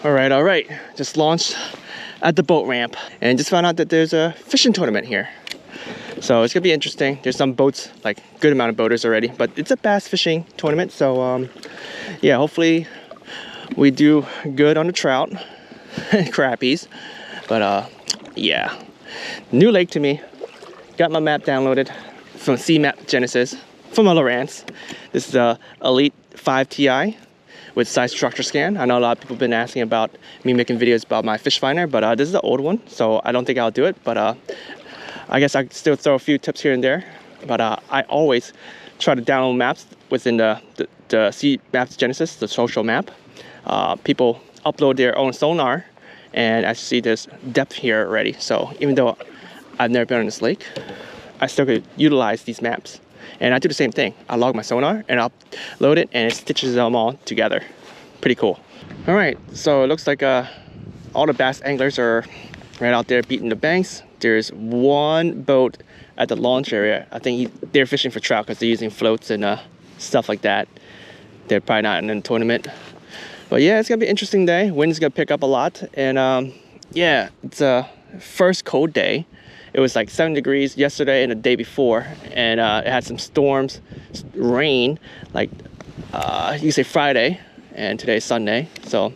All right. Just launched at the boat ramp and just found out that there's a fishing tournament here. So it's gonna be interesting. There's some boats, like good amount of boaters already, but it's a bass fishing tournament. So yeah, hopefully we do good on the trout and crappies. But yeah, new lake to me. Got my map downloaded from C-Map Genesis from Lowrance. This is the Elite 5 Ti with size structure scan. I know a lot of people have been asking about me making videos about my fish finder, but this is the old one, so I don't think I'll do it. But I guess I can still throw a few tips here and there. But I always try to download maps within the C-Map Genesis, the social map. People upload their own sonar, and I see there's depth here already. So even though I've never been on this lake, I still could utilize these maps. And I do the same thing. I log my sonar and upload it, and it stitches them all together. Pretty cool. All right, so it looks like all the bass anglers are right out there beating the banks. There's one boat at the launch area. I think they're fishing for trout because they're using floats and stuff like that. They're probably not in the tournament. But yeah, it's gonna be an interesting day. Wind's gonna pick up a lot, and yeah, it's a first cold day. It was like 7 degrees yesterday and the day before, and it had some storms, rain, like you can say Friday, and today's Sunday, so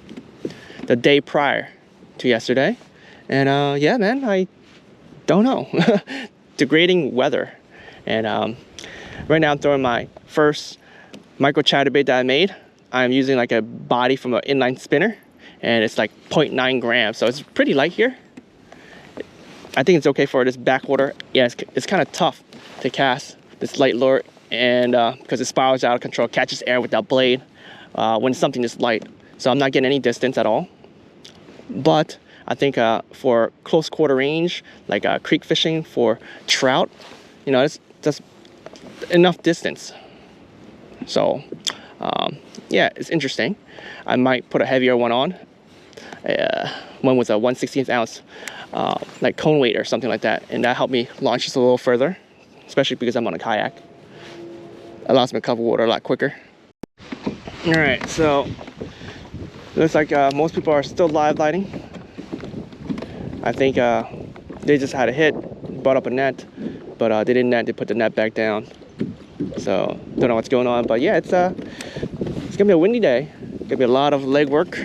the day prior to yesterday. And yeah, man, I don't know. Degrading weather. And right now I'm throwing my first micro chatterbait that I made. I'm using like a body from an inline spinner, and it's like 0.9 grams, so it's pretty light here. I think it's okay for this backwater. Yeah, it's kind of tough to cast this light lure, and because it spirals out of control, catches air with that blade when something is light. So I'm not getting any distance at all. But I think for close quarter range, like creek fishing for trout, you know, it's just enough distance. So yeah, it's interesting. I might put a heavier one on. One with a 1/16 ounce like cone weight or something like that, and that helped me launch just a little further, especially because I'm on a kayak. Allows me to cover water a lot quicker. All right, so looks like most people are still live lighting. I think they just had a hit, brought up a net, but they didn't net. They put the net back down. So don't know what's going on, but yeah, it's gonna be a windy day. Gonna be a lot of leg work.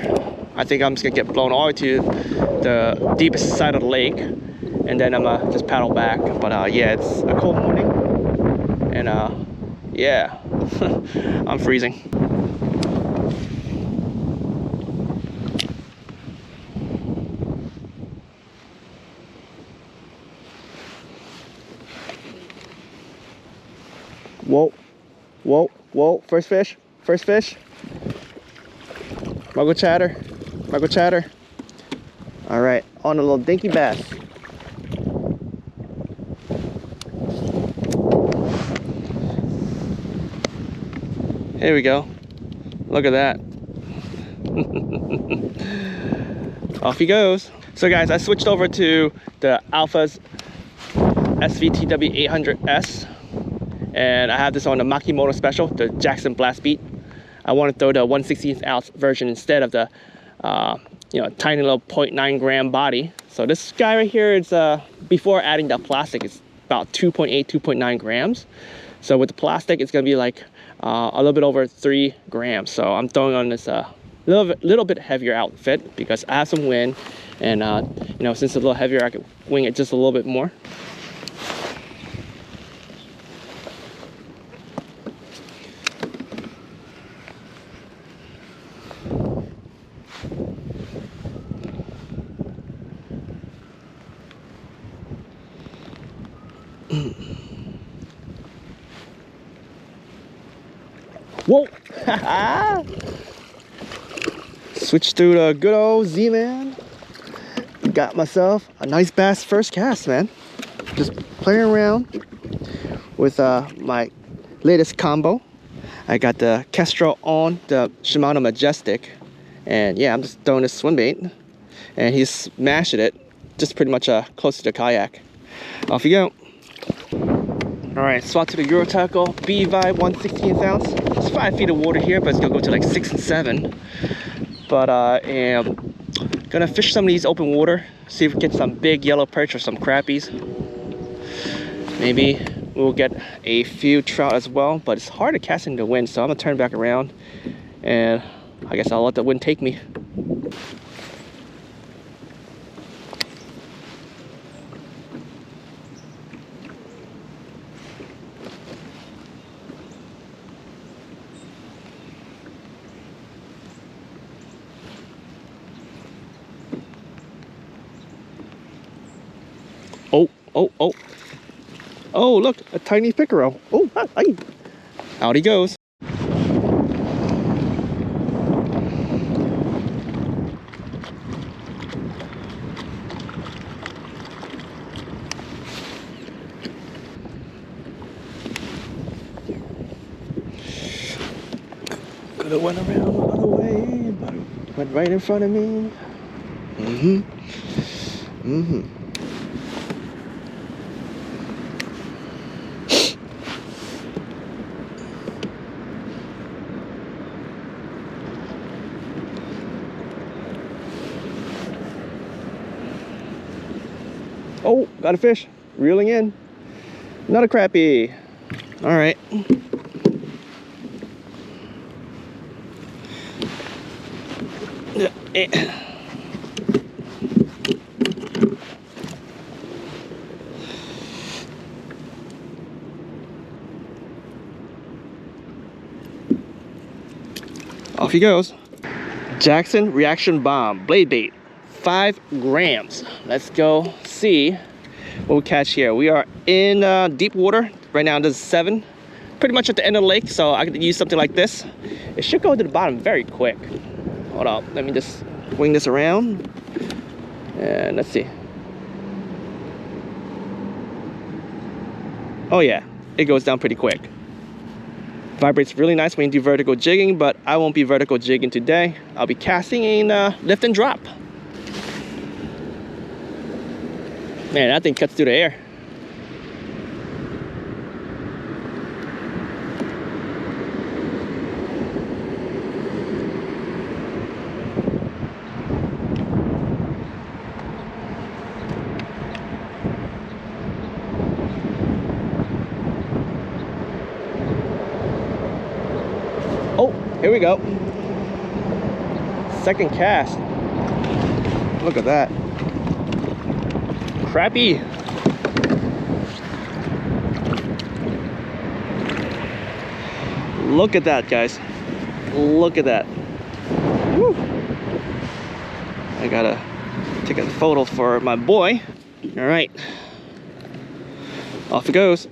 I think I'm just gonna get blown all the way to the deepest side of the lake, and then I'm gonna just paddle back. But yeah, it's a cold morning, and yeah, I'm freezing. Whoa, first fish. Muggle chatter. All right, on a little dinky bass. Here we go. Look at that. Off he goes. So guys, I switched over to the Alpha's SVTW 800S, and I have this on the Makimoto Special, the Jackson Blast Beat. I want to throw the 1/16 ounce version instead of the you know, tiny little 0.9 gram body. So this guy right here is before adding the plastic, it's about 2.8, 2.9 grams. So with the plastic, it's gonna be like a little bit over 3 grams. So I'm throwing on this little bit heavier outfit because I have some wind, and you know, since it's a little heavier, I can wing it just a little bit more. Whoa! Switch through the good old Z-Man. Got myself a nice bass first cast, man. Just playing around with my latest combo. I got the Kestrel on the Shimano Majestic, and yeah, I'm just throwing this swim bait, and he's smashing it just pretty much close to the kayak. Off you go. All right, swap to the Eurotackle B-Vibe 1/16 ounce. It's 5 feet of water here, but it's gonna go to like 6 and 7. But I am Gonna fish some of these open water, see if we get some big yellow perch or some crappies. Maybe we'll get a few trout as well, but it's hard to cast in the wind, so I'm gonna turn back around and I guess I'll let the wind take me. Oh, oh, look, a tiny pickerel. Oh, hi. Out he goes. Could have went around the other way, but it went right in front of me. Oh, got a fish. Reeling in. Not a crappie. All right. Off he goes. Jackson Reaction Bomb Blade Bait, 5 grams. Let's go see what we catch here. We are in deep water right now. This is 7, pretty much at the end of the lake, so I could use something like this. It should go to the bottom very quick. Hold up, let me just wing this around and let's see. Oh yeah, it goes down pretty quick. Vibrates really nice when you do vertical jigging, but I won't be vertical jigging today. I'll be casting in lift and drop. Man, that thing cuts through the air. Oh, here we go. Second cast. Look at that. Crappie. Look at that, guys. Look at that. Woo. I gotta take a photo for my boy. All right. Off it goes.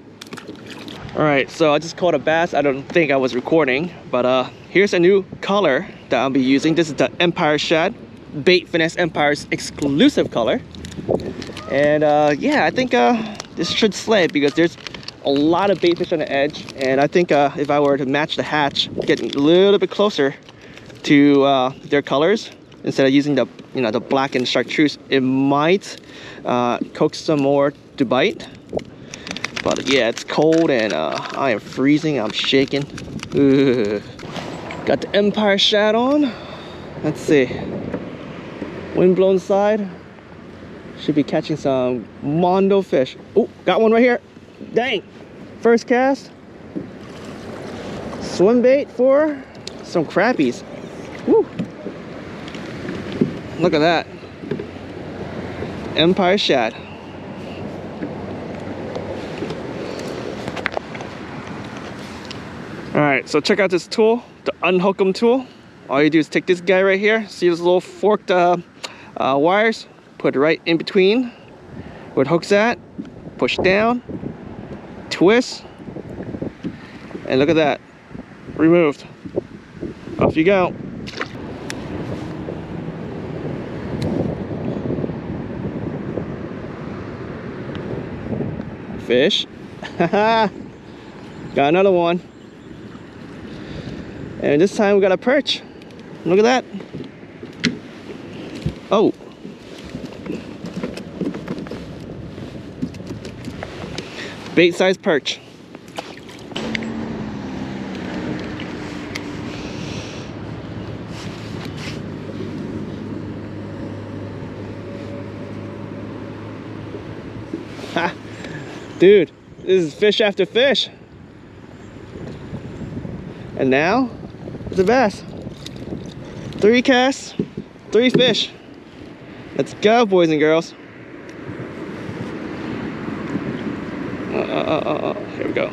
All right, so I just caught a bass. I don't think I was recording, but here's a new color that I'll be using. This is the Empire Shad, Bait Finesse Empire's exclusive color. And yeah, I think this should slay because there's a lot of bait fish on the edge. And I think if I were to match the hatch, get a little bit closer to their colors, instead of using the the black and chartreuse, it might coax some more to bite. But yeah, it's cold and I am freezing. I'm shaking. Ugh. Got the Empire Shad on. Let's see. Wind blown side. Should be catching some mondo fish. Oh, got one right here. Dang. First cast. Swim bait for some crappies. Woo. Look at that. Empire Shad. Alright, so check out this tool, the unhook 'em tool. All you do is take this guy right here. See those little forked wires? Put it right in between where it hooks at. Push down, twist, and look at that. Removed. Off you go. Fish. Got another one. And this time we got a perch. Look at that. Oh. Bait size perch. Dude, this is fish after fish. And now, it's a bass. 3 casts, 3 fish. Let's go, boys and girls. Here we go.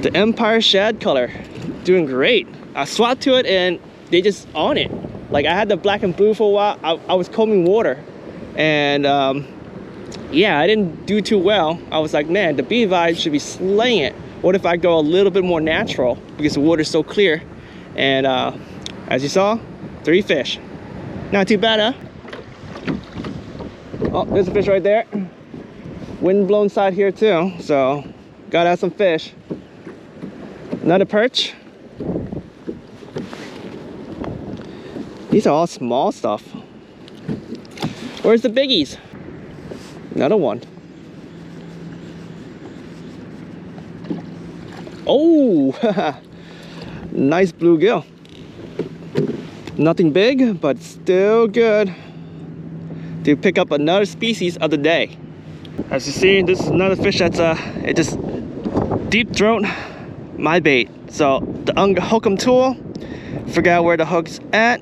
The Empire Shad color, doing great. I swapped to it and they just own it. Like, I had the black and blue for a while. I was combing water, and yeah, I didn't do too well. I was like, man, the B-Vibe should be slaying it. What if I go a little bit more natural because the water's so clear? And as you saw, 3 fish. Not too bad, huh? Oh, there's a fish right there. Wind blown side here too, so gotta have some fish. Another perch. These are all small stuff. Where's the biggies? Another one. Oh, nice bluegill. Nothing big, but still good to pick up another species of the day. As you see, this is another fish that's it just deep throat my bait. So the unhook 'em tool, figure out where the hook's at,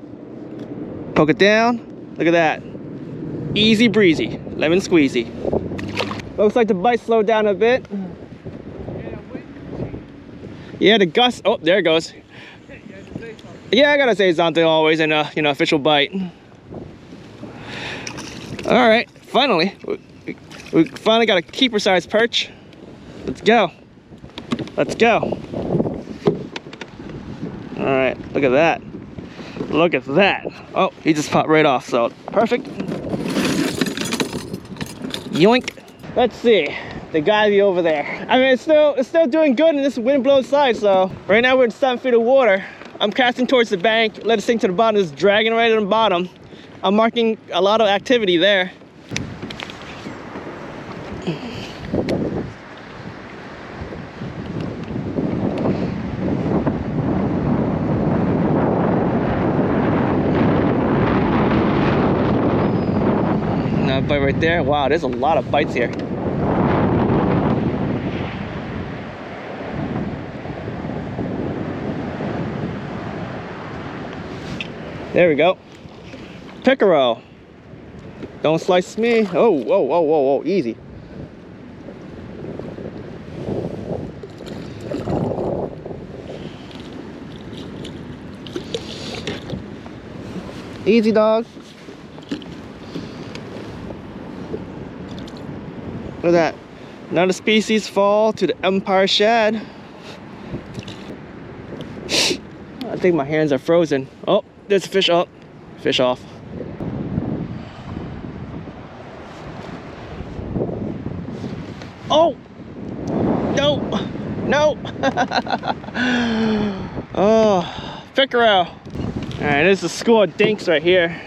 poke it down. Look at that, easy breezy, lemon squeezy. Looks like the bite slowed down a bit. Yeah, the gust. Oh, there it goes. Yeah, I gotta say something always in a official bite. All right, finally, we finally got a keeper size perch. Let's go. Let's go. All right, look at that. Look at that. Oh, he just popped right off. So perfect. Yoink. Let's see. The guy over there. I mean, it's still doing good in this wind blown side. So right now we're in 7 feet of water. I'm casting towards the bank. Let it sink to the bottom. It's dragging right at the bottom. I'm marking a lot of activity there. Another bite right there. Wow, there's a lot of bites here. There we go. Pickerel. Don't slice me. Oh, whoa, whoa, whoa, whoa, easy. Easy, dog. Look at that. Another species fall to the Empire Shad. I think my hands are frozen. Oh, there's a fish up. Fish off. Oh! No! No! Oh, pickerel. Alright, there's a school of dinks right here.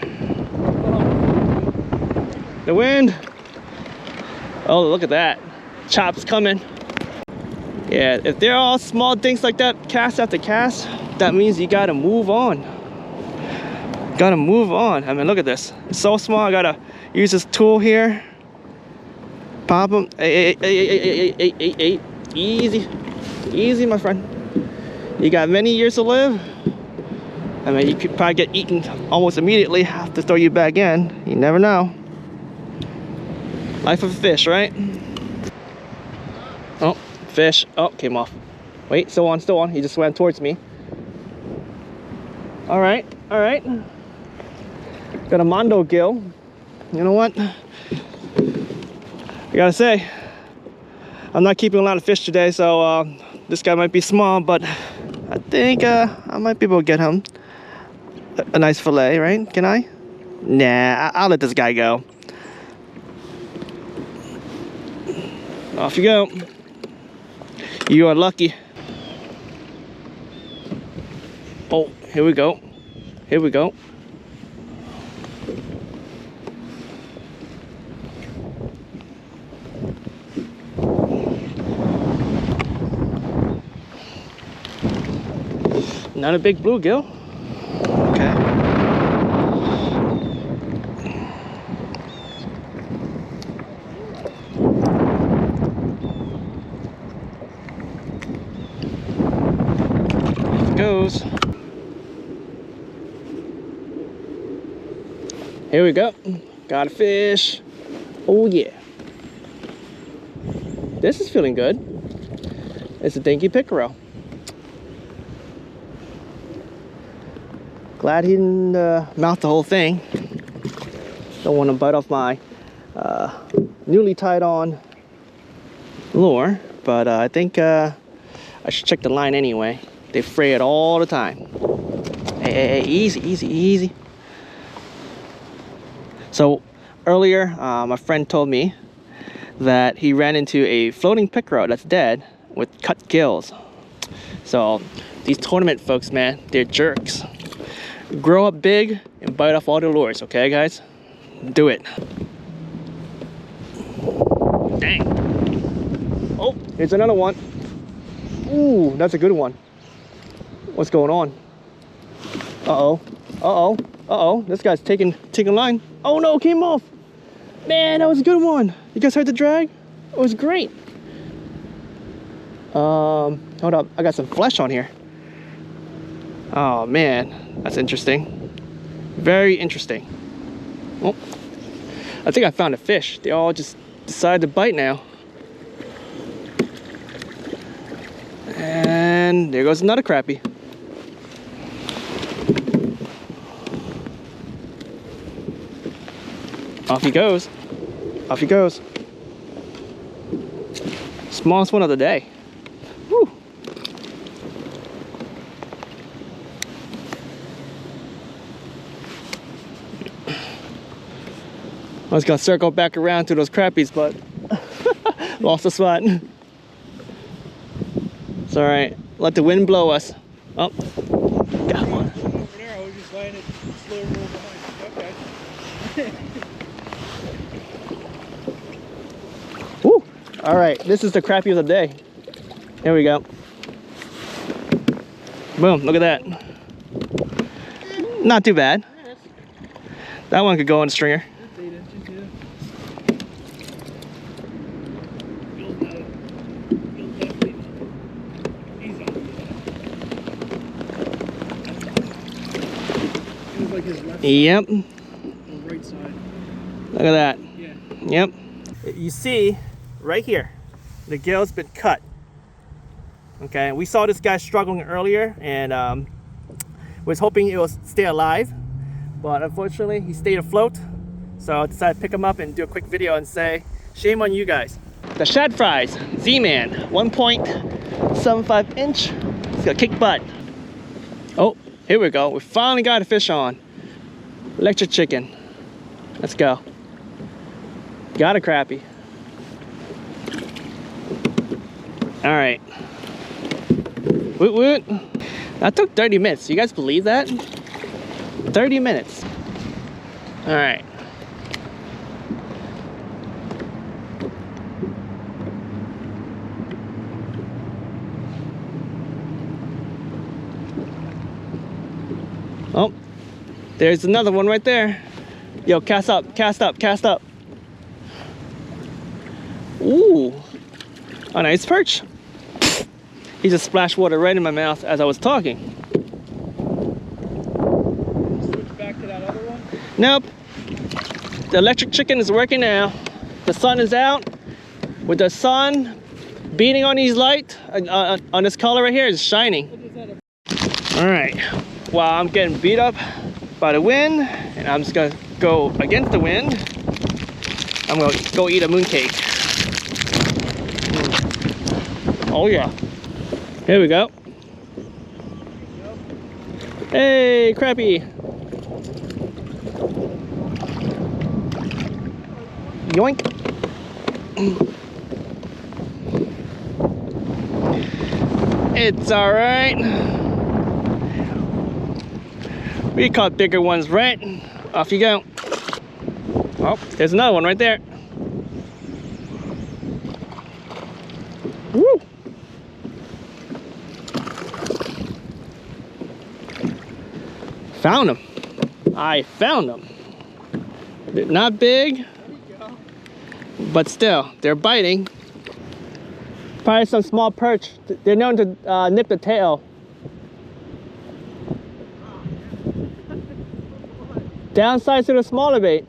The wind. Oh, look at that. Chops coming. Yeah, if they're all small dinks like that, cast after cast, that means you gotta move on. Gotta move on. I mean, look at this. It's so small. I gotta use this tool here. Pop them. Hey. Easy. Easy, my friend. You got many years to live. I mean, you could probably get eaten almost immediately. Have to throw you back in. You never know. Life of a fish, right? Oh, fish. Oh, came off. Wait, still on, still on. He just swam towards me. All right, all right. Got a mondo gill. You know what? I gotta say, I'm not keeping a lot of fish today, so this guy might be small, but I think I might be able to get him a nice fillet, right? Can I? Nah, I'll let this guy go. Off you go. You are lucky. Oh, here we go. Here we go. Not a big bluegill. Okay. Here we go. Got a fish. Oh yeah. This is feeling good. It's a dinky pickerel. Glad he didn't mouth the whole thing. Don't want to bite off my newly tied on lure, but I think I should check the line anyway. They fray it all the time. Hey, easy, easy, easy. So earlier, my friend told me that he ran into a floating pickerel that's dead with cut gills. So these tournament folks, man, they're jerks. Grow up big and bite off all the lures, okay guys? Do it. Dang. Oh, here's another one. Ooh, that's a good one. What's going on? Uh-oh, uh-oh, uh-oh. This guy's taking line. Oh no, came off. Man, that was a good one. You guys heard the drag? It was great. Hold up, I got some flesh on here. Oh man, that's interesting. Very interesting. Oh, I think I found a fish. They all just decided to bite now. And there goes another crappie. Off he goes. Off he goes. Smallest one of the day. Woo. I was gonna circle back around to those crappies, but lost the spot. It's all right. Let the wind blow us. Oh, got one. Over there, I was just letting it slow roll behind. Okay. Woo. All right, this is the crappie of the day. Here we go. Boom, look at that. Not too bad. That one could go on a stringer. Yep. Right side. Look at that. Yeah. Yep. You see right here, the gill's been cut. Okay, we saw this guy struggling earlier and was hoping it will stay alive, but unfortunately he stayed afloat. So I decided to pick him up and do a quick video and say, shame on you guys. The Shad FryZ Z-Man 1.75 inch. It's got kick butt. Oh, here we go. We finally got a fish on. Electric chicken. Let's go. Got a crappie. All right. Woot woot. That took 30 minutes. You guys believe that? 30 minutes. All right. Oh, there's another one right there. Yo, cast up, cast up, cast up. Ooh, a nice perch. He just splashed water right in my mouth as I was talking. Switch back to that other one? Nope. The electric chicken is working now. The sun is out. With the sun beating on these lights, on this color right here, is shining. All right. While I'm getting beat up by the wind, and I'm just gonna go against the wind, I'm gonna go eat a mooncake. Oh yeah. Here we go. Hey, crappie. Yoink. It's all right. We caught bigger ones, right? Off you go. Oh, there's another one right there. Woo! Found them. I found them. Not big, but still, they're biting. Probably some small perch. They're known to nip the tail. Downside to the smaller bait.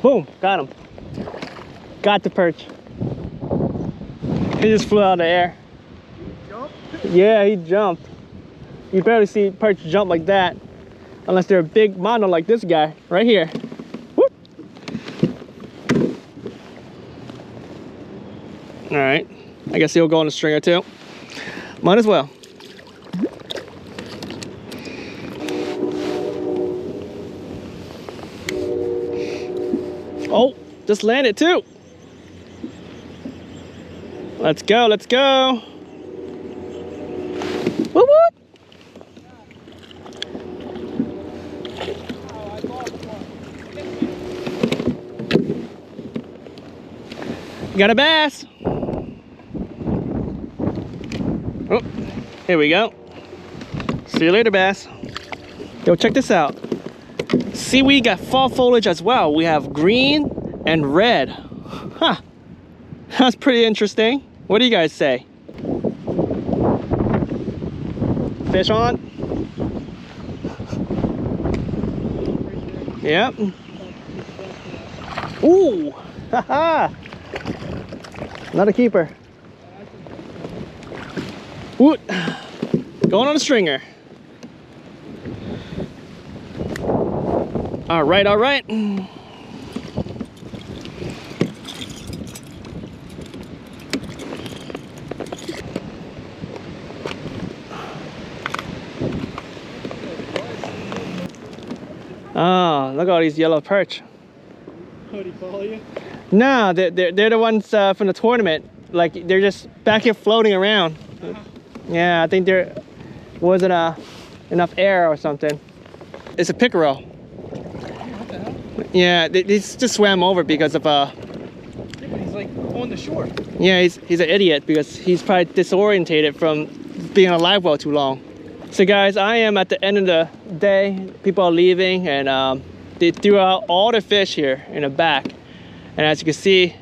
Boom, got him. Got the perch. He just flew out of the air. Yeah, he jumped. You barely see perch jump like that unless they're a big mono like this guy right here. Whoop. All right, I guess he'll go on the stringer too. Might as well. Oh, just landed too. Let's go, let's go. Whoop, whoop. Got a bass. Oh, here we go. See you later, bass. Yo, check this out. See, we got fall foliage as well. We have green and red. Huh. That's pretty interesting. What do you guys say? Fish on? Yep. Ooh! Haha! Not a keeper. Ooh! Going on a stringer. All right, all right. Oh, look at all these yellow perch. How did he follow you? No, they're the ones from the tournament. Like, they're just back here floating around. Yeah, I think there wasn't enough air or something. It's a pickerel. What the hell? Yeah, they just swam over because of Yeah, but he's like on the shore. yeah, he's an idiot because he's probably disorientated from being on a live well too long. So guys, I am at the end of the day. People are leaving, and they threw out all the fish here in the back. And as you can see,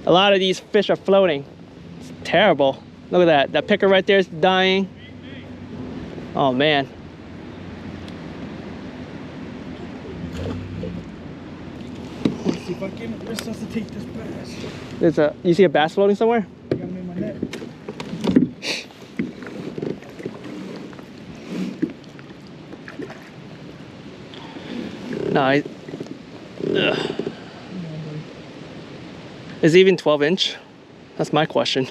a lot of these fish are floating. It's terrible. Look at that. That picker right there is dying. Oh man. Let's see if I can resuscitate this bass. You see a bass floating somewhere? I got him in my net. No, is it even 12-inch? That's my question.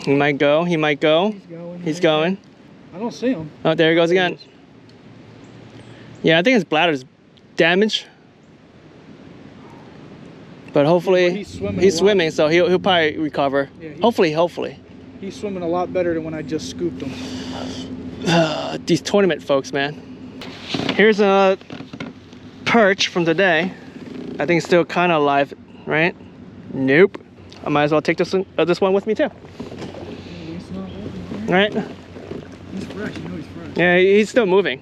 He might go, he might go. He's going. I don't see him. Oh, there he goes again. Yeah, I think his bladder's damaged. But hopefully, he's swimming, so he'll probably recover. Yeah, hopefully. He's swimming a lot better than when I just scooped him. These tournament folks, man. Here's a perch from today. I think it's still kind of alive, right? Nope. I might as well take this one with me too. Right? He's fresh, you know he's fresh. Yeah, he's still moving.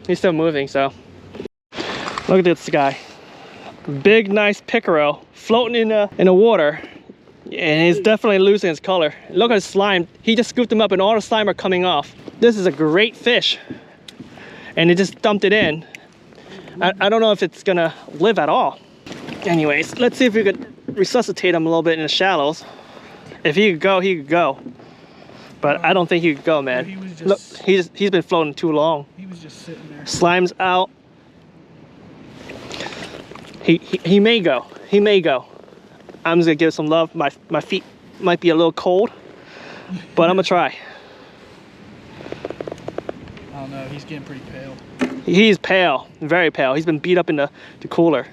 He's still moving, so. Look at this guy. Big, nice pickerel floating in the water. And he's definitely losing his color. Look at his slime. He just scooped him up and all the slime are coming off. This is a great fish. And he just dumped it in. I don't know if it's gonna live at all. Anyways, let's see if we could resuscitate him a little bit in the shallows. If he could go, he could go. But I don't think he could go, man. He was just, look, he's been floating too long. He was just sitting there. Slime's out. He may go. He may go. I'm just gonna give it some love. My feet might be a little cold, but I'm gonna try. I don't know. He's getting pretty pale. He's pale, very pale. He's been beat up in the cooler.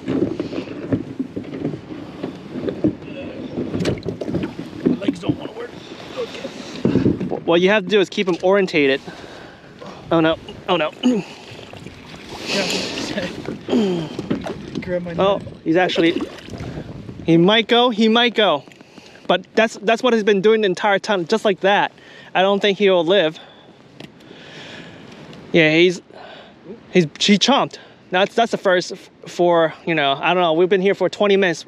My legs don't want to work. Okay. What you have to do is keep him orientated. Oh no! Oh no! Grab my Oh, he's actually. He might go. He might go. But that's what he's been doing the entire time, just like that. I don't think he'll live. Yeah, he chomped. That's the first for, you know, I don't know, we've been here for 20 minutes.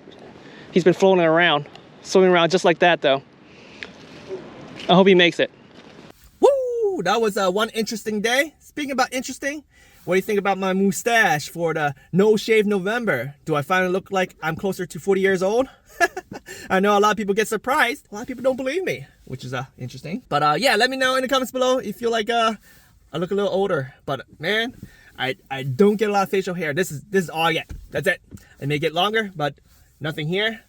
He's been floating around, swimming around just like that though. I hope he makes it. Woo! That was one interesting day. Speaking about interesting, what do you think about my mustache for the No Shave November? Do I finally look like I'm closer to 40 years old? I know a lot of people get surprised. A lot of people don't believe me, which is interesting. But yeah, let me know in the comments below if you feel like I look a little older. But man, I don't get a lot of facial hair. This is all I get. That's it. I may get longer, but nothing here.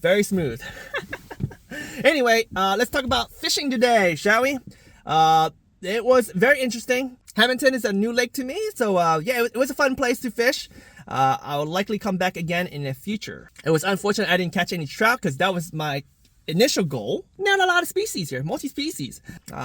Very smooth. Anyway, let's talk about fishing today, shall we? It was very interesting. Hammonton is a new lake to me, so yeah, it was a fun place to fish. I will likely come back again in the future. It was unfortunate I didn't catch any trout because that was my initial goal. Not a lot of species here, multi-species.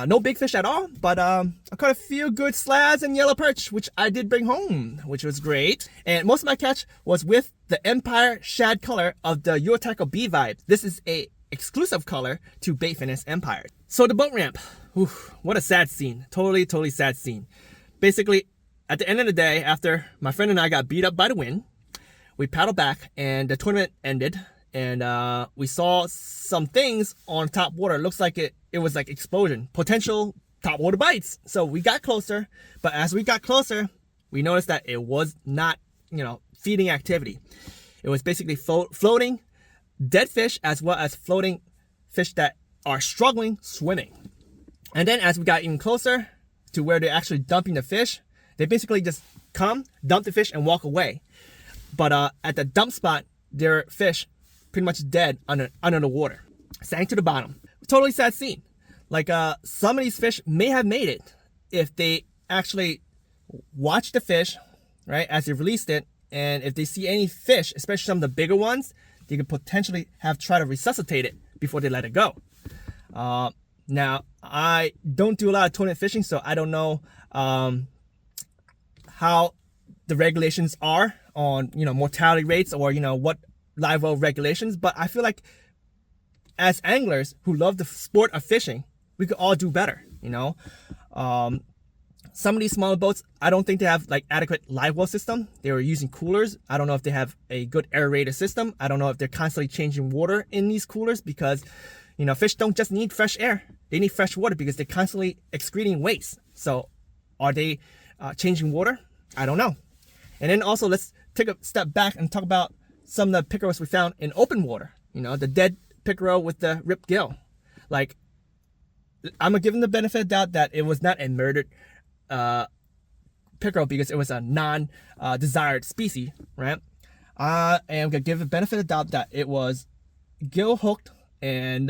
No big fish at all, but I caught a few good slabs and yellow perch, which I did bring home, which was great. And most of my catch was with the Empire Shad color of the Eurotackle B-Vibe. This is a exclusive color to Bait Finesse Empire. So the boat ramp, oof, what a sad scene. Totally sad scene. Basically, at the end of the day, after my friend and I got beat up by the wind, we paddled back and the tournament ended. And we saw some things on top water. It looks like it was like explosion, potential top water bites. So we got closer, but as we got closer, we noticed that it was not, you know, feeding activity. It was basically floating dead fish as well as floating fish that are struggling swimming. And then as we got even closer to where they're actually dumping the fish, they basically just come, dump the fish and walk away. But at the dump spot, there are fish pretty much dead under the water, sank to the bottom. Totally sad scene. Like some of these fish may have made it if they actually watch the fish, right, as they released it, and if they see any fish, especially some of the bigger ones, they could potentially have tried to resuscitate it before they let it go. Now, I don't do a lot of tournament fishing, so I don't know how the regulations are on, you know, mortality rates or, you know, what live well regulations, but I feel like as anglers who love the sport of fishing, we could all do better, you know. Some of these smaller boats, I don't think they have like adequate live well system. They were using coolers. I don't know if they have a good aerator system. I don't know if they're constantly changing water in these coolers because, you know, fish don't just need fresh air. They need fresh water because they're constantly excreting waste. So are they changing water? I don't know. And then also let's take a step back and talk about some of the pickerels we found in open water. You know, the dead pickerel with the ripped gill. Like, I'm gonna give them the benefit of the doubt that it was not a murdered pickerel because it was a non-desired species, right? I am gonna give the benefit of the doubt that it was gill hooked and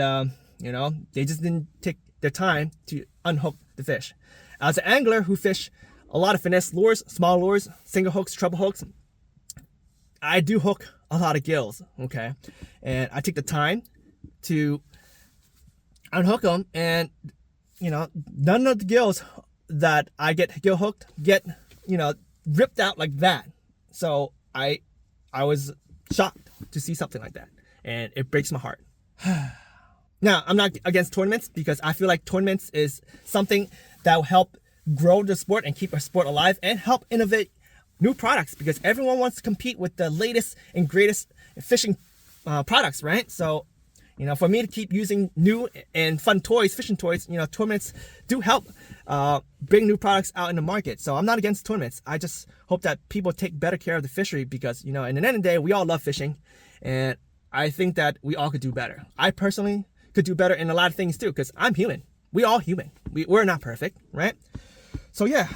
you know, they just didn't take their time to unhook the fish. As an angler who fish a lot of finesse lures, small lures, single hooks, treble hooks, I do hook a lot of gills, okay? And I take the time to unhook them, and, you know, none of the gills that I get gill hooked get, you know, ripped out like that. So I was shocked to see something like that, and it breaks my heart. Now, I'm not against tournaments because I feel like tournaments is something that will help grow the sport and keep our sport alive and help innovate new products because everyone wants to compete with the latest and greatest fishing products, right? So, you know, for me to keep using new and fun toys, fishing toys, you know, tournaments do help bring new products out in the market. So I'm not against tournaments. I just hope that people take better care of the fishery because, you know, in the end of the day, we all love fishing. And I think that we all could do better. I personally could do better in a lot of things too because I'm human. We all human. We're not perfect, right? So yeah,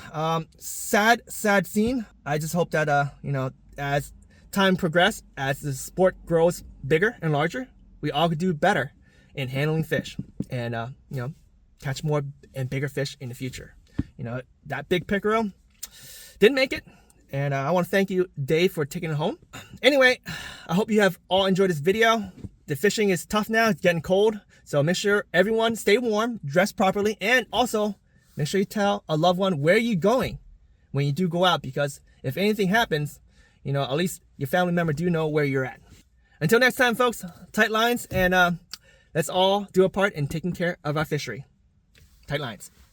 sad scene. I just hope that, you know, as time progresses, as the sport grows bigger and larger, we all could do better in handling fish and, you know, catch more and bigger fish in the future. You know, that big pickerel didn't make it. And I want to thank you, Dave, for taking it home. Anyway, I hope you have all enjoyed this video. The fishing is tough now. It's getting cold. So make sure everyone stay warm, dress properly, and also make sure you tell a loved one where you're going when you do go out, because if anything happens, you know, at least your family member do know where you're at. Until next time, folks, tight lines, and let's all do a part in taking care of our fishery. Tight lines.